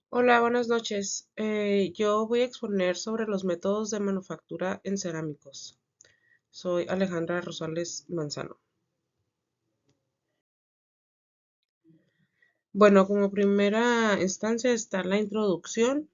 Hola, buenas noches. Yo voy a exponer sobre los métodos de manufactura en cerámicos. Soy Alejandra Rosales Manzano. Bueno, como primera instancia está la introducción,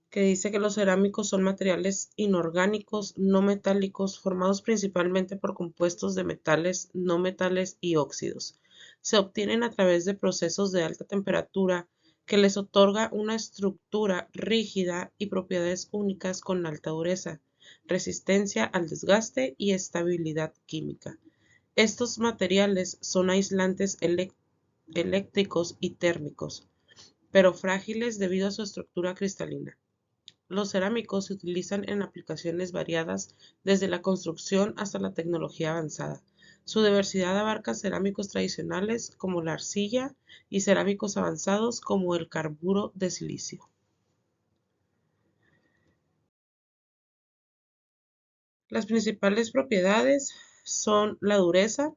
que dice que los cerámicos son materiales inorgánicos, no metálicos, formados principalmente por compuestos de metales, no metales y óxidos. Se obtienen a través de procesos de alta temperatura que les otorga una estructura rígida y propiedades únicas con alta dureza, resistencia al desgaste y estabilidad química. Estos materiales son aislantes eléctricos y térmicos, pero frágiles debido a su estructura cristalina. Los cerámicos se utilizan en aplicaciones variadas, desde la construcción hasta la tecnología avanzada. Su diversidad abarca cerámicos tradicionales como la arcilla y cerámicos avanzados como el carburo de silicio. Las principales propiedades son la dureza.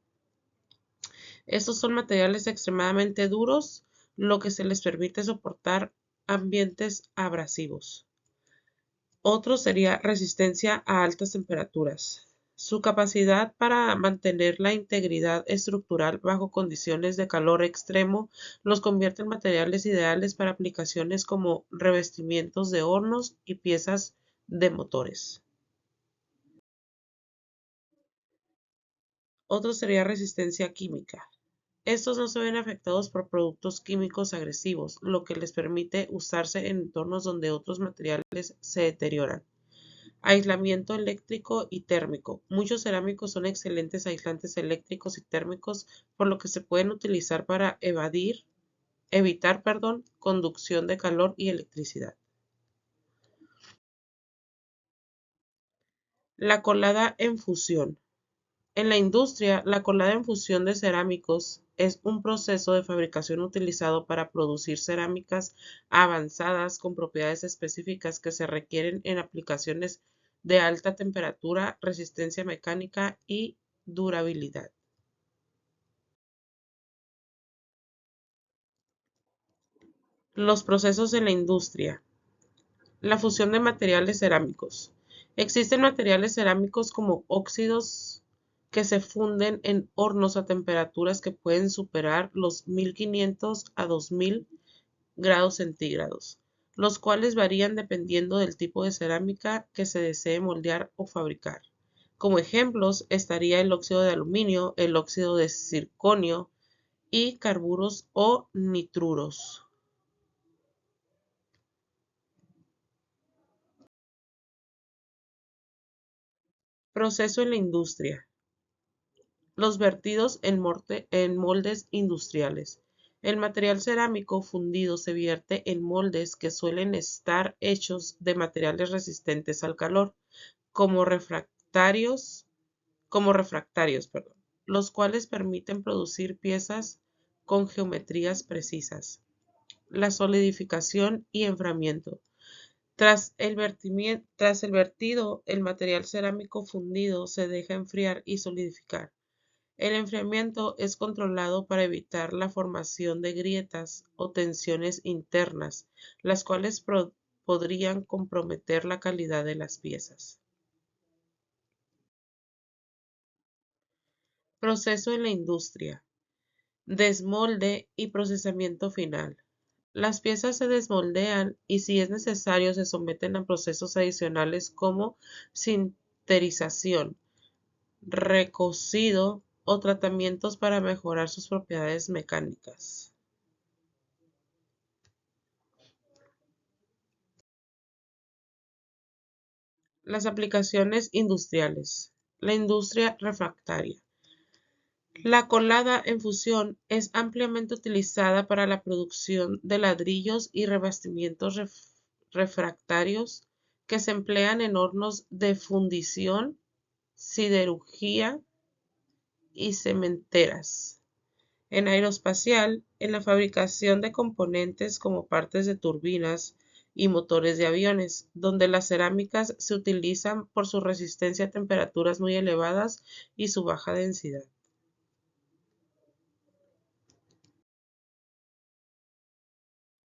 Estos son materiales extremadamente duros, lo que se les permite soportar ambientes abrasivos. Otro sería resistencia a altas temperaturas. Su capacidad para mantener la integridad estructural bajo condiciones de calor extremo los convierte en materiales ideales para aplicaciones como revestimientos de hornos y piezas de motores. Otro sería resistencia química. Estos no se ven afectados por productos químicos agresivos, lo que les permite usarse en entornos donde otros materiales se deterioran. Aislamiento eléctrico y térmico. Muchos cerámicos son excelentes aislantes eléctricos y térmicos, por lo que se pueden utilizar para evitar, conducción de calor y electricidad. La colada en fusión. En la industria, la colada en fusión de cerámicos es un proceso de fabricación utilizado para producir cerámicas avanzadas con propiedades específicas que se requieren en aplicaciones de alta temperatura, resistencia mecánica y durabilidad. Los procesos en la industria. La fusión de materiales cerámicos. Existen materiales cerámicos como óxidos que se funden en hornos a temperaturas que pueden superar los 1500 a 2000 grados centígrados, los cuales varían dependiendo del tipo de cerámica que se desee moldear o fabricar. Como ejemplos estaría el óxido de aluminio, el óxido de circonio y carburos o nitruros. Proceso en la industria. Los vertidos en moldes industriales. El material cerámico fundido se vierte en moldes que suelen estar hechos de materiales resistentes al calor, como refractarios, como refractarios, los cuales permiten producir piezas con geometrías precisas. La solidificación y enfriamiento. Tras el vertido, el material cerámico fundido se deja enfriar y solidificar. El enfriamiento es controlado para evitar la formación de grietas o tensiones internas, las cuales podrían comprometer la calidad de las piezas. Proceso en la industria. Desmolde y procesamiento final. Las piezas se desmoldean y, si es necesario, se someten a procesos adicionales como sinterización, recocido o tratamientos para mejorar sus propiedades mecánicas. Las aplicaciones industriales. La industria refractaria. La colada en fusión es ampliamente utilizada para la producción de ladrillos y revestimientos refractarios que se emplean en hornos de fundición, siderurgia y cementeras. En aeroespacial, en la fabricación de componentes como partes de turbinas y motores de aviones, donde las cerámicas se utilizan por su resistencia a temperaturas muy elevadas y su baja densidad.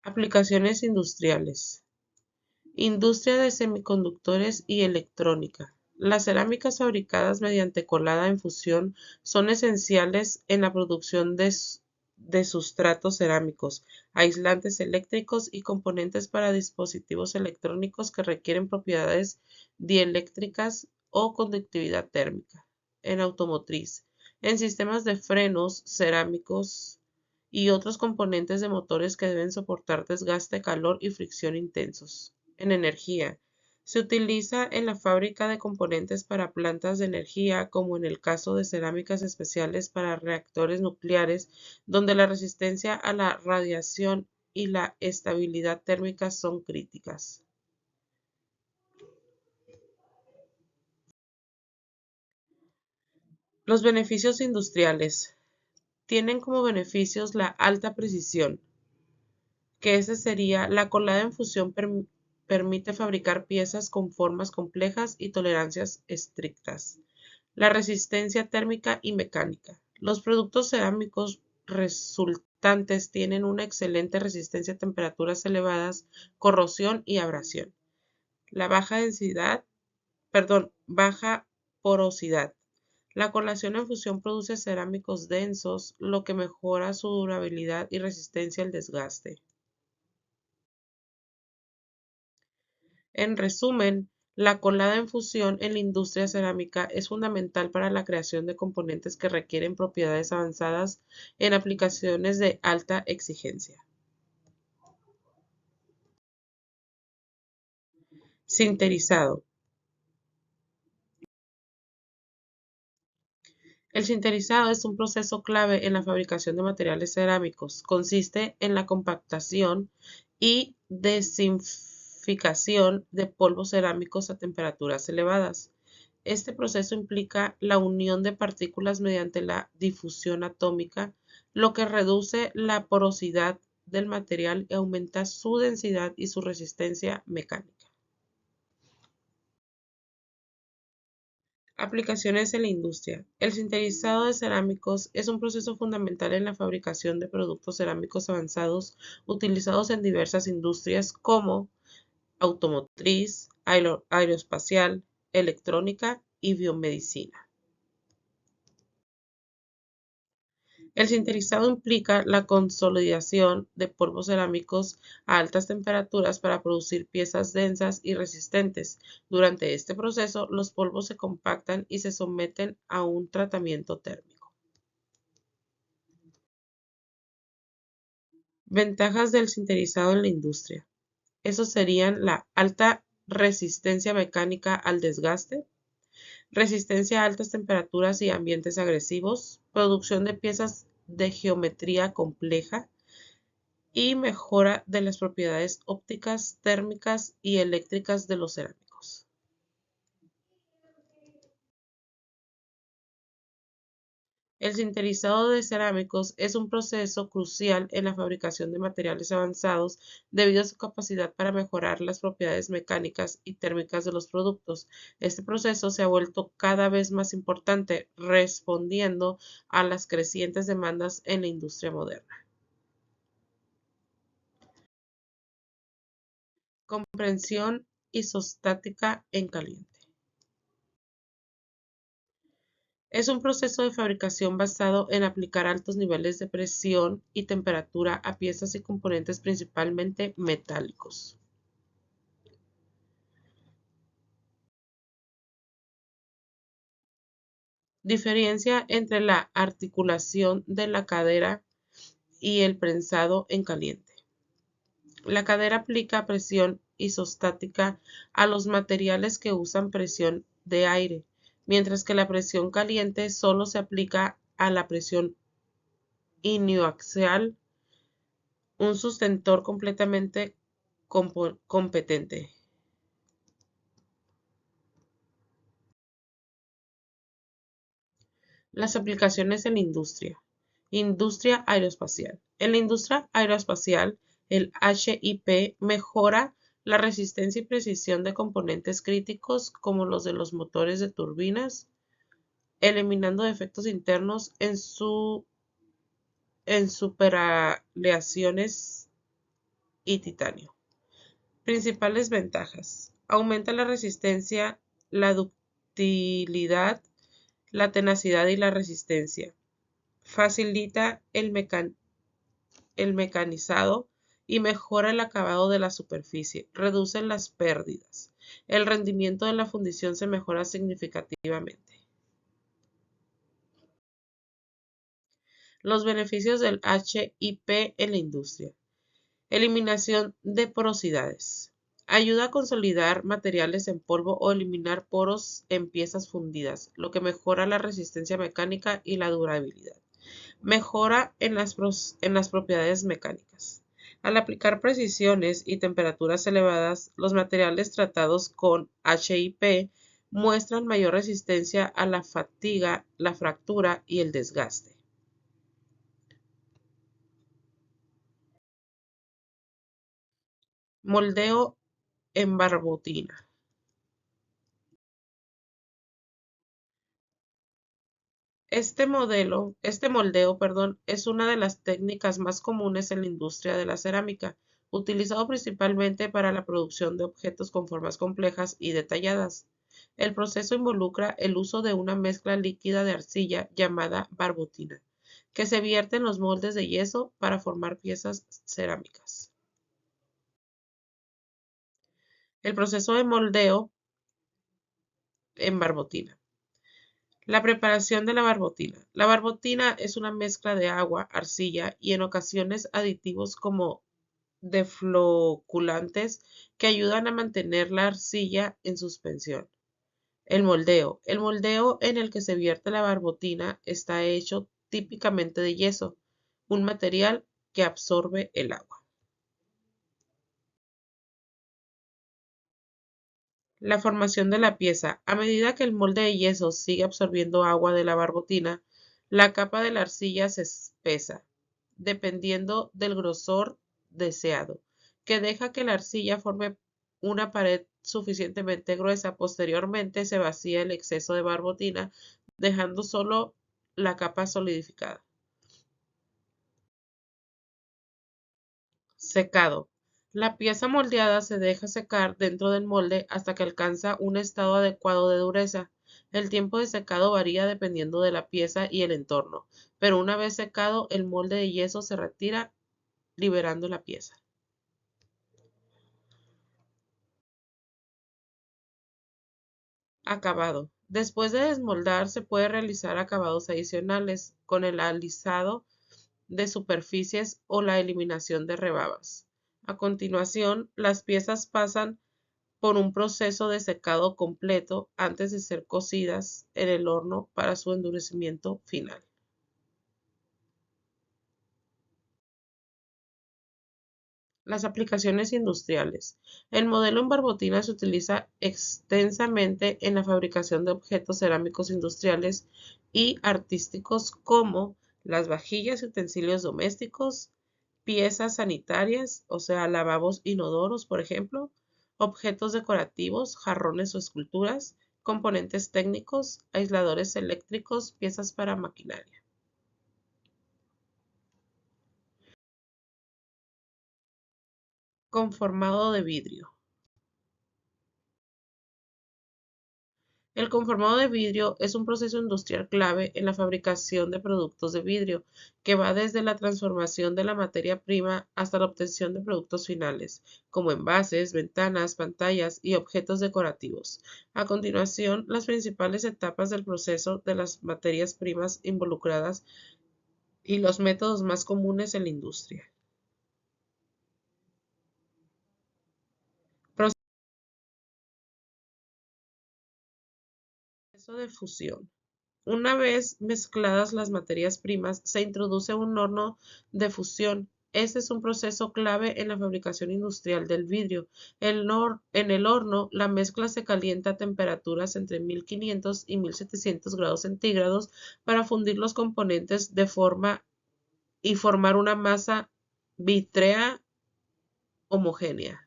Aplicaciones industriales. Industria de semiconductores y electrónica. Las cerámicas fabricadas mediante colada en fusión son esenciales en la producción de sustratos cerámicos, aislantes eléctricos y componentes para dispositivos electrónicos que requieren propiedades dieléctricas o conductividad térmica. En automotriz, en sistemas de frenos cerámicos y otros componentes de motores que deben soportar desgaste, calor y fricción intensos. En energía, se utiliza en la fábrica de componentes para plantas de energía, como en el caso de cerámicas especiales para reactores nucleares, donde la resistencia a la radiación y la estabilidad térmica son críticas. Los beneficios industriales tienen como beneficios la alta precisión, que ese sería la colada en fusión permite fabricar piezas con formas complejas y tolerancias estrictas. La resistencia térmica y mecánica. Los productos cerámicos resultantes tienen una excelente resistencia a temperaturas elevadas, corrosión y abrasión. La baja porosidad. La colación en fusión produce cerámicos densos, lo que mejora su durabilidad y resistencia al desgaste. En resumen, la colada en fusión en la industria cerámica es fundamental para la creación de componentes que requieren propiedades avanzadas en aplicaciones de alta exigencia. Sinterizado. El sinterizado es un proceso clave en la fabricación de materiales cerámicos. Consiste en la compactación y desinficación de polvos cerámicos a temperaturas elevadas. Este proceso implica la unión de partículas mediante la difusión atómica, lo que reduce la porosidad del material y aumenta su densidad y su resistencia mecánica. Aplicaciones en la industria. El sinterizado de cerámicos es un proceso fundamental en la fabricación de productos cerámicos avanzados utilizados en diversas industrias como automotriz, aeroespacial, electrónica y biomedicina. El sinterizado implica la consolidación de polvos cerámicos a altas temperaturas para producir piezas densas y resistentes. Durante este proceso, los polvos se compactan y se someten a un tratamiento térmico. Ventajas del sinterizado en la industria. Esos serían la alta resistencia mecánica al desgaste, resistencia a altas temperaturas y ambientes agresivos, producción de piezas de geometría compleja y mejora de las propiedades ópticas, térmicas y eléctricas de los cerámicos. El sinterizado de cerámicos es un proceso crucial en la fabricación de materiales avanzados debido a su capacidad para mejorar las propiedades mecánicas y térmicas de los productos. Este proceso se ha vuelto cada vez más importante, respondiendo a las crecientes demandas en la industria moderna. Comprensión isostática en caliente. Es un proceso de fabricación basado en aplicar altos niveles de presión y temperatura a piezas y componentes principalmente metálicos. Diferencia entre la articulación de la cadera y el prensado en caliente. La cadera aplica presión isostática a los materiales que usan presión de aire, mientras que la presión caliente solo se aplica a la presión inoaxial, un sustentor completamente competente. Las aplicaciones en la industria. Industria aeroespacial. En la industria aeroespacial, el HIP mejora la resistencia y precisión de componentes críticos como los de los motores de turbinas, eliminando defectos internos en superaleaciones y titanio. Principales ventajas. Aumenta la resistencia, la ductilidad, la tenacidad y la resistencia. Facilita el mecanizado y mejora el acabado de la superficie. Reduce las pérdidas. El rendimiento de la fundición se mejora significativamente. Los beneficios del HIP en la industria. Eliminación de porosidades. Ayuda a consolidar materiales en polvo o eliminar poros en piezas fundidas, lo que mejora la resistencia mecánica y la durabilidad. Mejora en las propiedades mecánicas. Al aplicar precisiones y temperaturas elevadas, los materiales tratados con HIP muestran mayor resistencia a la fatiga, la fractura y el desgaste. Moldeo en barbotina. Este moldeo, es una de las técnicas más comunes en la industria de la cerámica, utilizado principalmente para la producción de objetos con formas complejas y detalladas. El proceso involucra el uso de una mezcla líquida de arcilla llamada barbotina, que se vierte en los moldes de yeso para formar piezas cerámicas. El proceso de moldeo en barbotina. La preparación de la barbotina. La barbotina es una mezcla de agua, arcilla y en ocasiones aditivos como defloculantes que ayudan a mantener la arcilla en suspensión. El moldeo. El moldeo en el que se vierte la barbotina está hecho típicamente de yeso, un material que absorbe el agua. La formación de la pieza. A medida que el molde de yeso sigue absorbiendo agua de la barbotina, la capa de la arcilla se espesa, dependiendo del grosor deseado, que deja que la arcilla forme una pared suficientemente gruesa. Posteriormente se vacía el exceso de barbotina, dejando solo la capa solidificada. Secado. La pieza moldeada se deja secar dentro del molde hasta que alcanza un estado adecuado de dureza. El tiempo de secado varía dependiendo de la pieza y el entorno, pero una vez secado, el molde de yeso se retira, liberando la pieza. Acabado. Después de desmoldar, se puede realizar acabados adicionales con el alisado de superficies o la eliminación de rebabas. A continuación, las piezas pasan por un proceso de secado completo antes de ser cocidas en el horno para su endurecimiento final. Las aplicaciones industriales. El modelo en barbotina se utiliza extensamente en la fabricación de objetos cerámicos industriales y artísticos como las vajillas y utensilios domésticos, piezas sanitarias, o sea, lavabos inodoros, por ejemplo, objetos decorativos, jarrones o esculturas, componentes técnicos, aisladores eléctricos, piezas para maquinaria. Conformado de vidrio. El conformado de vidrio es un proceso industrial clave en la fabricación de productos de vidrio, que va desde la transformación de la materia prima hasta la obtención de productos finales, como envases, ventanas, pantallas y objetos decorativos. A continuación, las principales etapas del proceso de las materias primas involucradas y los métodos más comunes en la industria. Proceso de fusión. Una vez mezcladas las materias primas, se introduce un horno de fusión. Este es un proceso clave en la fabricación industrial del vidrio. En el horno, la mezcla se calienta a temperaturas entre 1500 y 1700 grados centígrados para fundir los componentes de forma y formar una masa vítrea homogénea.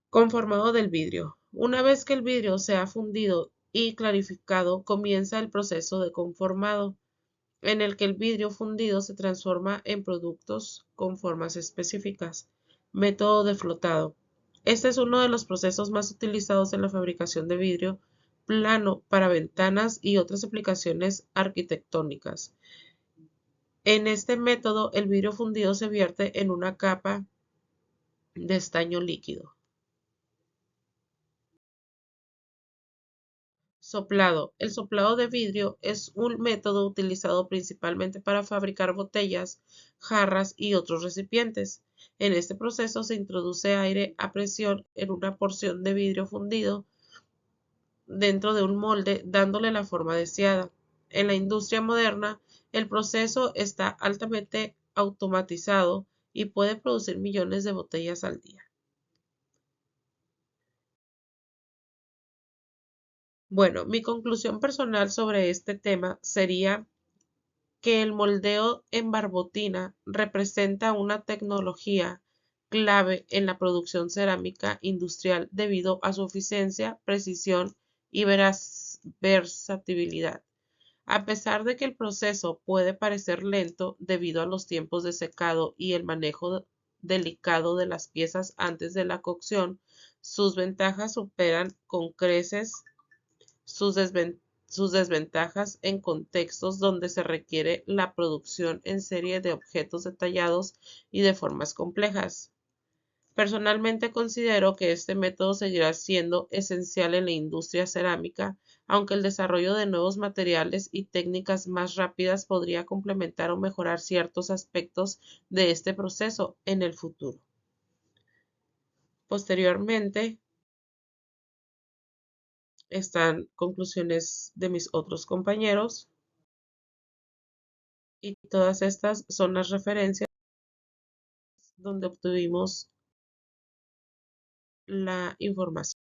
Conformado del vidrio. Una vez que el vidrio se ha fundido y clarificado, comienza el proceso de conformado. en el que el vidrio fundido se transforma en productos con formas específicas. Método de flotado. Este es uno de los procesos más utilizados en la fabricación de vidrio plano para ventanas y otras aplicaciones arquitectónicas. En este método, el vidrio fundido se vierte en una capa de estaño líquido. Soplado. El soplado de vidrio es un método utilizado principalmente para fabricar botellas, jarras y otros recipientes. En este proceso se introduce aire a presión en una porción de vidrio fundido dentro de un molde, dándole la forma deseada. En la industria moderna, el proceso está altamente automatizado y puede producir millones de botellas al día. Bueno, mi conclusión personal sobre este tema sería que el moldeo en barbotina representa una tecnología clave en la producción cerámica industrial debido a su eficiencia, precisión y versatilidad. A pesar de que el proceso puede parecer lento debido a los tiempos de secado y el manejo delicado de las piezas antes de la cocción, sus ventajas superan con creces sus, sus desventajas en contextos donde se requiere la producción en serie de objetos detallados y de formas complejas. Personalmente considero que este método seguirá siendo esencial en la industria cerámica, aunque el desarrollo de nuevos materiales y técnicas más rápidas podría complementar o mejorar ciertos aspectos de este proceso en el futuro. Posteriormente, están conclusiones de mis otros compañeros y todas estas son las referencias donde obtuvimos la información.